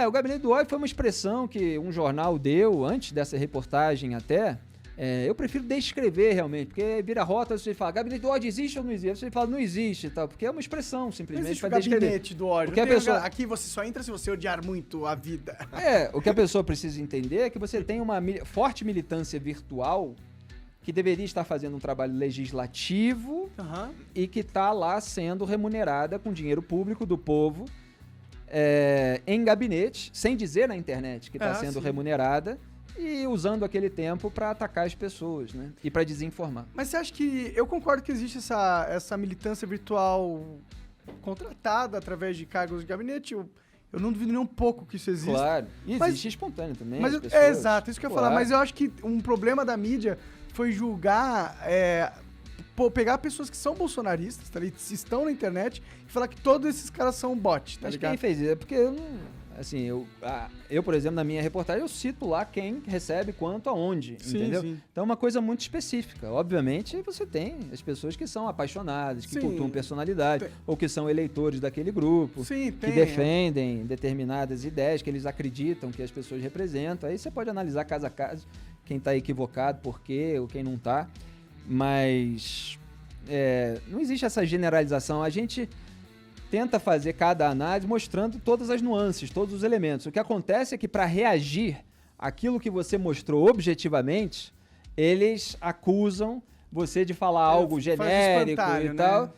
O gabinete do ódio foi uma expressão que um jornal deu antes dessa reportagem até. Eu prefiro descrever realmente, porque vira rota, você fala, gabinete do ódio existe ou não existe? Você fala, não existe e tal, porque é uma expressão simplesmente para descrever. Gabinete do ódio. Porque a pessoa... Aqui você só entra se você odiar muito a vida. O que a pessoa precisa entender é que você tem uma forte militância virtual que deveria estar fazendo um trabalho legislativo e que está lá sendo remunerada com dinheiro público do povo em gabinete, sem dizer na internet que está sendo remunerada, e usando aquele tempo para atacar as pessoas, né? E para desinformar. Mas você acha que... Eu concordo que existe essa militância virtual contratada através de cargos de gabinete. Eu não duvido nem um pouco que isso existe. Claro. E existe espontâneo também. Mas exato, isso que eu ia falar. Mas eu acho que um problema da mídia foi julgar... pegar pessoas que são bolsonaristas, tá, estão na internet, e falar que todos esses caras são bots, tá ligado? Quem fez isso? É porque eu não... Assim, eu, por exemplo, na minha reportagem, eu cito lá quem recebe quanto, aonde, entendeu? Sim. Então é uma coisa muito específica. Obviamente, você tem as pessoas que são apaixonadas, que cultuam personalidade, ou que são eleitores daquele grupo, que defendem determinadas ideias que eles acreditam que as pessoas representam. Aí você pode analisar caso a caso quem está equivocado, por quê, ou quem não está. Mas não existe essa generalização. A gente tenta fazer cada análise mostrando todas as nuances, todos os elementos. O que acontece é que para reagir àquilo que você mostrou objetivamente, eles acusam você de falar algo genérico e tal.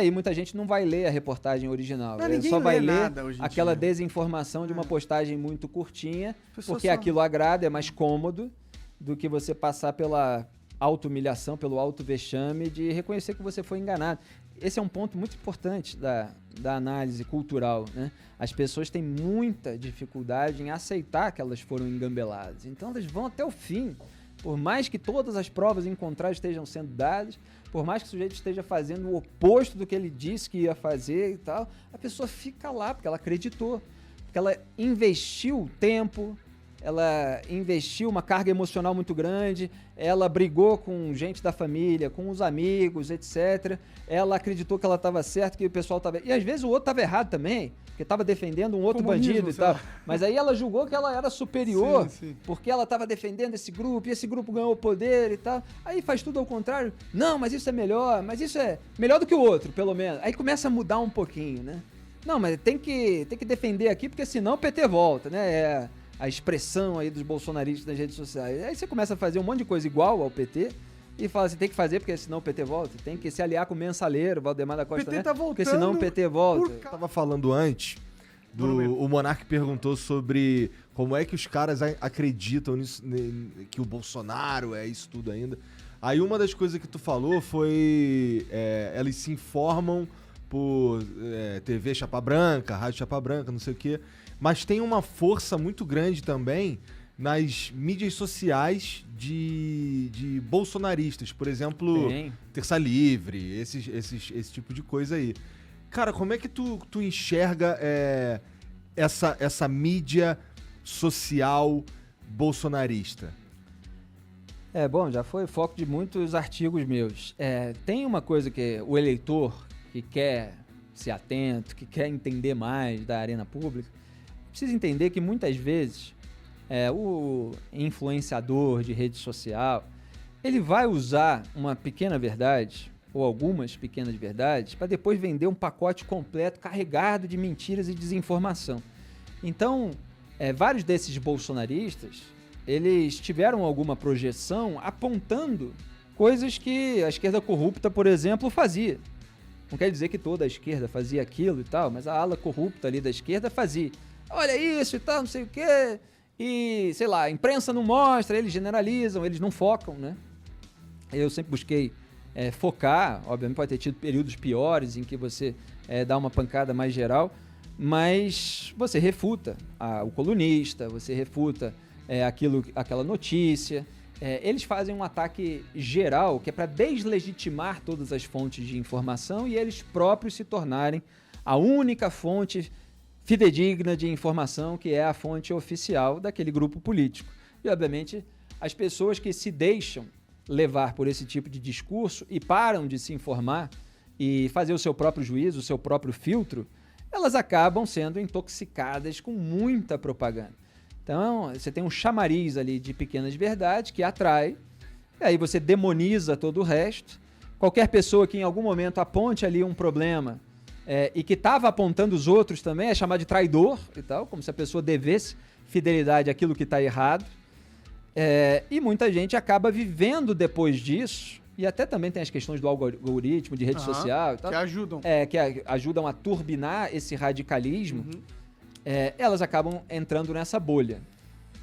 E muita gente não vai ler a reportagem original. Só vai ler aquela desinformação de uma postagem muito curtinha, porque aquilo agrada, é mais cômodo do que você passar pela auto-humilhação, pelo auto-vexame de reconhecer que você foi enganado. Esse é um ponto muito importante da análise cultural, né? As pessoas têm muita dificuldade em aceitar que elas foram engambeladas. Então elas vão até o fim. Por mais que todas as provas em contrário estejam sendo dadas, por mais que o sujeito esteja fazendo o oposto do que ele disse que ia fazer e tal, a pessoa fica lá porque ela acreditou. Porque ela investiu tempo, ela investiu uma carga emocional muito grande, ela brigou com gente da família, com os amigos, etc. Ela acreditou que ela estava certa, que o pessoal estava... E às vezes o outro estava errado também, porque estava defendendo um outro bandido e tal. Mas aí ela julgou que ela era superior, porque ela estava defendendo esse grupo, e esse grupo ganhou poder e tal. Aí faz tudo ao contrário. Não, mas isso é melhor, mas isso é melhor do que o outro, pelo menos. Aí começa a mudar um pouquinho, né? Não, mas tem que defender aqui, porque senão o PT volta, né? A expressão aí dos bolsonaristas nas redes sociais. Aí você começa a fazer um monte de coisa igual ao PT e fala assim, tem que fazer porque senão o PT volta. Tem que se aliar com o Mensaleiro, Valdemar da Costa Neto, porque senão o PT volta. Eu tava falando antes, o Monark perguntou sobre como é que os caras acreditam nisso, que o Bolsonaro é isso tudo ainda. Aí uma das coisas que tu falou foi, eles se informam por TV Chapa Branca, Rádio Chapa Branca, não sei o quê. Mas tem uma força muito grande também nas mídias sociais de bolsonaristas. Por exemplo, Terça Livre, esse tipo de coisa aí. Cara, como é que tu enxerga essa mídia social bolsonarista? Bom, já foi foco de muitos artigos meus. Tem uma coisa que o eleitor que quer ser atento, que quer entender mais da arena pública, precisa entender que muitas vezes o influenciador de rede social, ele vai usar uma pequena verdade ou algumas pequenas verdades para depois vender um pacote completo carregado de mentiras e desinformação. Então, vários desses bolsonaristas, eles tiveram alguma projeção apontando coisas que a esquerda corrupta, por exemplo, fazia. Não quer dizer que toda a esquerda fazia aquilo e tal, mas a ala corrupta ali da esquerda fazia. Olha isso e tal, não sei o quê. E, sei lá, a imprensa não mostra, eles generalizam, eles não focam, né? Eu sempre busquei focar, obviamente pode ter tido períodos piores em que você dá uma pancada mais geral, mas você refuta o colunista, você refuta aquela notícia. Eles fazem um ataque geral que é para deslegitimar todas as fontes de informação e eles próprios se tornarem a única fonte fidedigna de informação, que é a fonte oficial daquele grupo político. E, obviamente, as pessoas que se deixam levar por esse tipo de discurso e param de se informar e fazer o seu próprio juízo, o seu próprio filtro, elas acabam sendo intoxicadas com muita propaganda. Então, você tem um chamariz ali de pequenas verdades que atrai, e aí você demoniza todo o resto. Qualquer pessoa que em algum momento aponte ali um problema e que estava apontando os outros também é chamado de traidor e tal, como se a pessoa devesse fidelidade àquilo que está errado. E muita gente acaba vivendo depois disso, e até também tem as questões do algoritmo, de rede social e tal. Que ajudam. Que ajudam a turbinar esse radicalismo. Elas acabam entrando nessa bolha.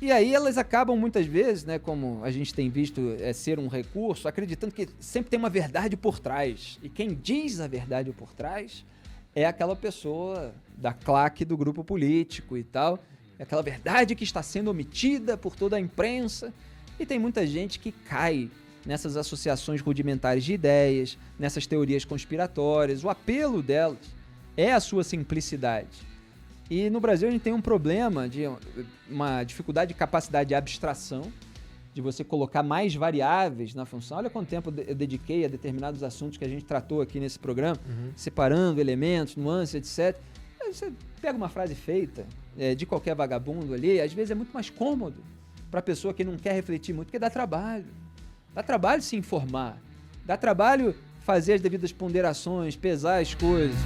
E aí elas acabam muitas vezes, né, como a gente tem visto ser um recurso, acreditando que sempre tem uma verdade por trás. E quem diz a verdade por trás é aquela pessoa da claque do grupo político e tal. É aquela verdade que está sendo omitida por toda a imprensa. E tem muita gente que cai nessas associações rudimentares de ideias, nessas teorias conspiratórias. O apelo delas é a sua simplicidade. E no Brasil a gente tem um problema de uma dificuldade de capacidade de abstração, de você colocar mais variáveis na função. Olha quanto tempo eu dediquei a determinados assuntos que a gente tratou aqui nesse programa, separando elementos, nuances, etc. Aí você pega uma frase feita de qualquer vagabundo ali, às vezes é muito mais cômodo para a pessoa que não quer refletir muito, porque dá trabalho. Dá trabalho se informar. Dá trabalho fazer as devidas ponderações, pesar as coisas.